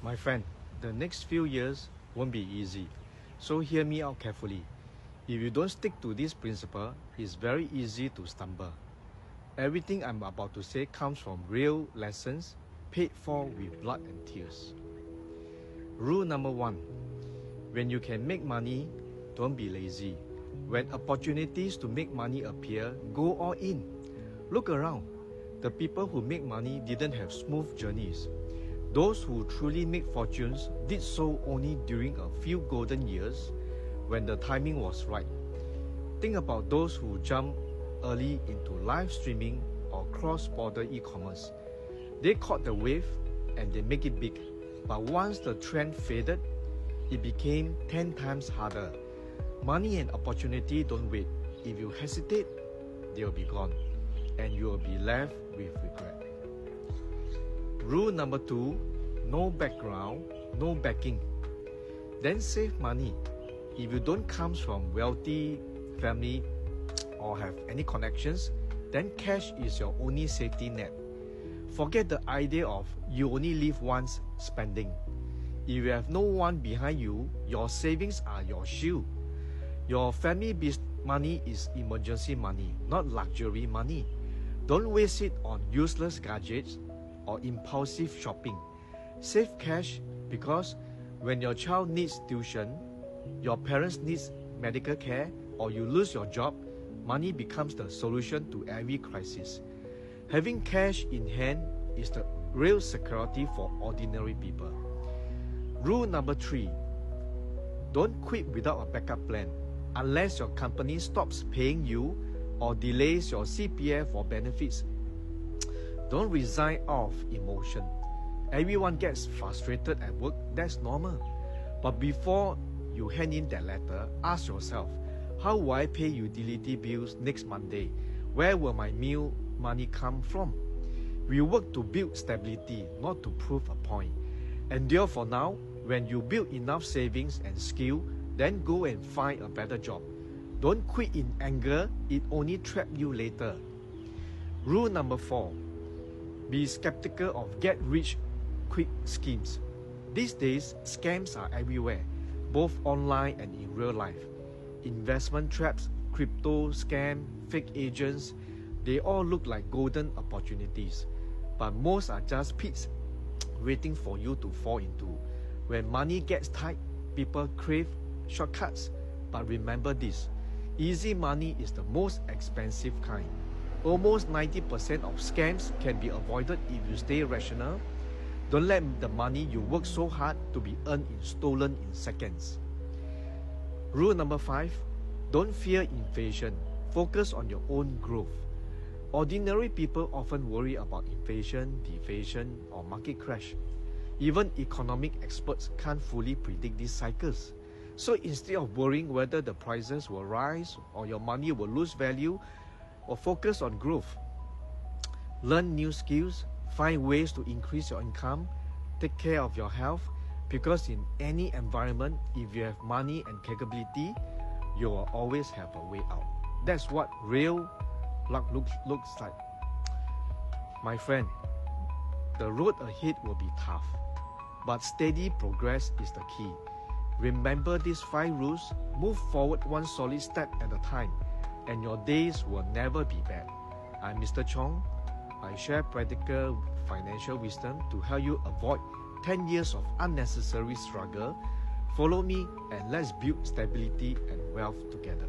My friend, the next few years won't be easy, so hear me out carefully. If you don't stick to this principle, it's very easy to stumble. Everything I'm about to say comes from real lessons paid for with blood and tears. Rule number 1, when you can make money, don't be lazy. When opportunities to make money appear, go all in. Look around. The people who make money didn't have smooth journeys. Those who truly make fortunes did so only during a few golden years when the timing was right. Think about those who jump early into live streaming or cross-border e-commerce. They caught the wave and they make it big. But once the trend faded, it became 10 times harder. Money and opportunity don't wait. If you hesitate, they'll be gone, and you'll be left with regret. Rule number 2, no background, no backing. Then save money. If you don't come from wealthy family or have any connections, then cash is your only safety net. Forget the idea of you only live once spending. If you have no one behind you, your savings are your shield. Your family money is emergency money, not luxury money. Don't waste it on useless gadgets or impulsive shopping. Save cash because when your child needs tuition, your parents need medical care, or you lose your job, money becomes the solution to every crisis. Having cash in hand is the real security for ordinary people. Rule number 3, don't quit without a backup plan. Unless your company stops paying you or delays your CPF or benefits, don't resign out of emotion. Everyone gets frustrated at work, that's normal. But before you hand in that letter, ask yourself, how will I pay utility bills next Monday? Where will my meal money come from? We work to build stability, not to prove a point. Endure for now. When you build enough savings and skill, then go and find a better job. Don't quit in anger, it only traps you later. Rule number 4, be skeptical of get-rich-quick schemes. These days, scams are everywhere, both online and in real life. Investment traps, crypto scam, fake agents, they all look like golden opportunities. But most are just pits waiting for you to fall into. When money gets tight, people crave shortcuts. But remember this, easy money is the most expensive kind. Almost 90% of scams can be avoided if you stay rational. Don't let the money you work so hard to be earned stolen in seconds. Rule number 5, don't fear inflation. Focus on your own growth. Ordinary people often worry about inflation, deflation, or market crash. Even economic experts can't fully predict these cycles. So instead of worrying whether the prices will rise or your money will lose value, or focus on growth. Learn new skills, find ways to increase your income, take care of your health, because in any environment, if you have money and capability, you will always have a way out. That's what real luck looks like. My friend, the road ahead will be tough, but steady progress is the key. Remember these 5 rules, move forward one solid step at a time, and your days will never be bad. I'm Mr. Chong. I share practical financial wisdom to help you avoid 10 years of unnecessary struggle. Follow me and let's build stability and wealth together.